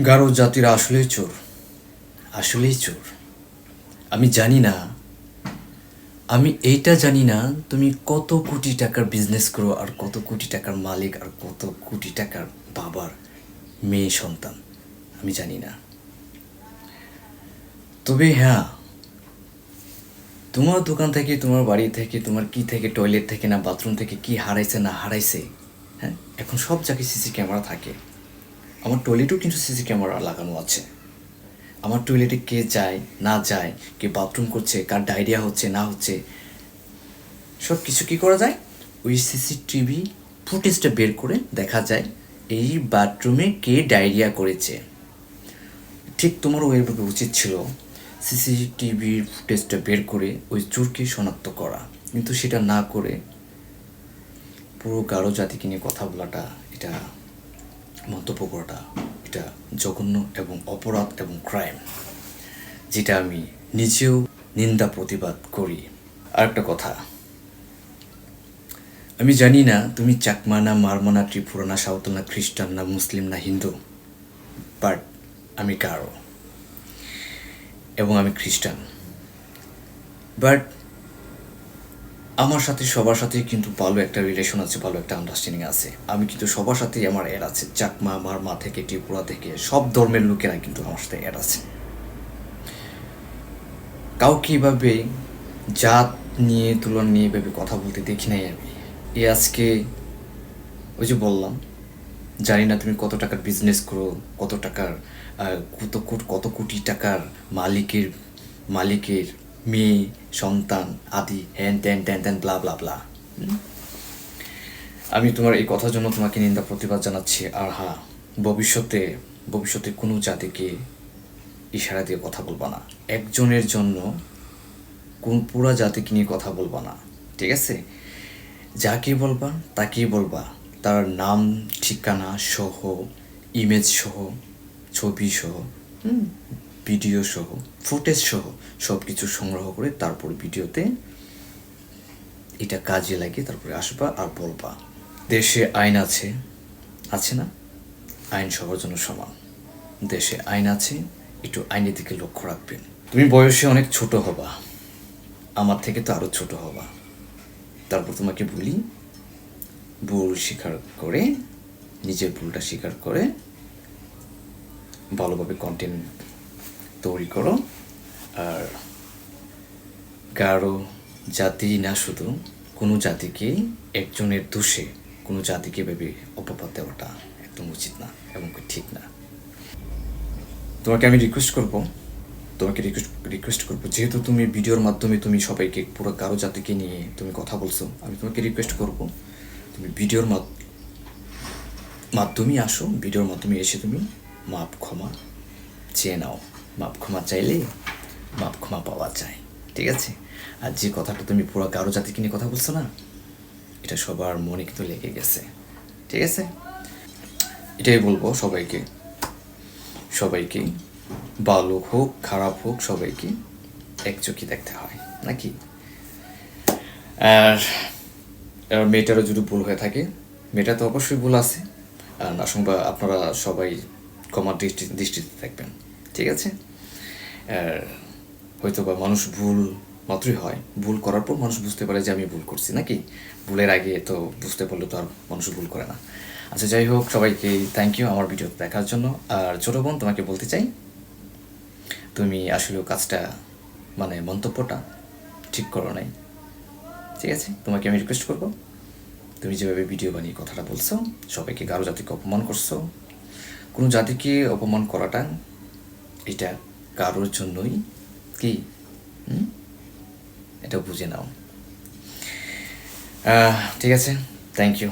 গারো জাতিরা আসলেই চোর, আসলেই চোর। আমি জানি না, আমি এইটা জানি না তুমি কত কোটি টাকার বিজনেস করো আর কত কোটি টাকার মালিক আর কত কোটি টাকার বাবার মেয়ে সন্তান, আমি জানি না। তবে হ্যাঁ, তোমার দোকান থেকে, তোমার বাড়ি থেকে, তোমার কি থেকে, টয়লেট থেকে না বাথরুম থেকে কি হারাইছে না হারাইছে, হ্যাঁ, এখন সব জায়গায় সিসি ক্যামেরা থাকে। আমার টয়লেটেও কিন্তু সিসি ক্যামেরা লাগানো আছে। আমার টয়লেটে কে যায় না যায়, কে বাথরুম করছে, কার ডায়রিয়া হচ্ছে না হচ্ছে, সব কিছু কী করা যায়, ওই সিসিটিভি ফুটেজটা বের করে দেখা যায় এই বাথরুমে কে ডায়রিয়া করেছে। ঠিক তোমারও ওইভাবে উচিত ছিল সিসিটিভির ফুটেজটা বের করে ওই চোরকে শনাক্ত করা, কিন্তু সেটা না করে পুরো গারো জাতিকে নিয়ে কথা বলাটা, এটা মন্তব্য করাটা, এটা জঘন্য এবং অপরাধ এবং ক্রাইম, যেটা আমি নিজেও নিন্দা প্রতিবাদ করি। আর একটা কথা, আমি জানি না তুমি চাকমা না মারমা না ত্রিপুরা না সাঁওতাল না খ্রিস্টান না মুসলিম না হিন্দু, বাট আমি গারো এবং আমি খ্রিস্টান। বাট আমার সাথে সবার সাথেই কিন্তু ভালো একটা রিলেশন আছে, ভালো একটা আন্ডারস্ট্যান্ডিং আছে। আমি কিন্তু সবার সাথেই আমার অ্যাড আছে, চাকমা মারমা থেকে ত্রিপুরা থেকে সব ধর্মের লোকেরা কিন্তু আমার সাথে অ্যাড আছে। কাউকে এভাবে জাত নিয়ে তুলনা নিয়ে এভাবে কথা বলতে দেখি নাই আমি। এই আজকে ওই যে বললাম, জানি না তুমি কত টাকার বিজনেস করো, কত টাকার কত কোটি টাকার মালিকের মালিকের মেয়ে সন্তান আদি হ্যান ত্যান ট্যান ট্যান ব্লা ব্লা ব্লা। আমি তোমার এই কথার জন্য তোমাকে নিন্দা প্রতিবাদ জানাচ্ছি। আর হ্যাঁ, ভবিষ্যতে ভবিষ্যতে কোনো জাতিকে ইশারা দিয়ে কথা বলবা না, একজনের জন্য কোন পুরা জাতিকে নিয়ে কথা বলবা না, ঠিক আছে? যাকে বলবা তাকেই বলবা তার নাম ঠিকানা সহ, ইমেজ সহ, ছবি সহ, ভিডিও সহ, ফুটেজ সহ সব কিছু সংগ্রহ করে তারপর ভিডিওতে এটা কাজে লাগিয়ে তারপরে আসবা আর বলবা দেশে আইন আছে, আছে না? আইন সবার জন্য সমান। দেশে আইন আছে, একটু আইনের দিকে লক্ষ্য রাখবেন। তুমি বয়সে অনেক ছোট হবা, আমার থেকে তো আরও ছোট হবা। তারপর তোমাকে বলি, ভুল স্বীকার করে, নিজের ভুলটা স্বীকার করে ভালোভাবে কন্টেন্ট তৈরি করো। আর গারো জাতি না, শুধু কোনো জাতিকে একজনের দোষে কোনো জাতিকে ভেবে অপবাদ দেওয়াটা একদম উচিত না এবং ঠিক না। তোমাকে আমি রিকোয়েস্ট করবো, যেহেতু তুমি ভিডিওর মাধ্যমে তুমি সবাইকে, পুরো গারো জাতিকে নিয়ে তুমি কথা বলছো, আমি তোমাকে রিকোয়েস্ট করবো তুমি ভিডিওর মাধ্যমেই আসো, ভিডিওর মাধ্যমে এসে তুমি মাপ ক্ষমা চেয়ে নাও। মাপ ক্ষমা চাইলে মাপ ক্ষমা পাওয়া যায়, ঠিক আছে? আর যে কথাটা তুমি পুরো গারো জাতিকে নিয়ে কথা বলছো না, এটা সবার মনে কিন্তু লেগে গেছে, ঠিক আছে? এটাই বলবো সবাইকে, সবাইকে ভালো হোক খারাপ হোক সবাইকে এক চোখে দেখতে হয় নাকি? আর মেয়েটারও যদি ভুল হয়ে থাকে, মেয়েটা তো অবশ্যই ভুল আছে, আর না শুনবা আপনারা সবাই ক্ষমার দৃষ্টিতে থাকবেন, ঠিক আছে? আর হয়তো বা মানুষ ভুল মাত্রই হয়, ভুল করার পর মানুষ বুঝতে পারে যে আমি ভুল করছি নাকি, ভুলের আগে তো বুঝতে পারলে তো আর মানুষ ভুল করে না। আচ্ছা, যাই হোক, সবাইকে থ্যাংক ইউ আমার ভিডিও দেখার জন্য। আর ছোটো বোন, তোমাকে বলতে চাই, তুমি আসলে কাজটা মানে মন্তব্যটা ঠিক করো নাই, ঠিক আছে? তোমাকে আমি রিকোয়েস্ট করবো, তুমি যেভাবে ভিডিও বানিয়ে কথাটা বলছো, সবাইকে গারো জাতিকে অপমান করছো, কোনো জাতিকে অপমান করাটা এটা কারোর জন্যই কি, এটা বুঝে নাও। ঠিক আছে, থ্যাংক ইউ।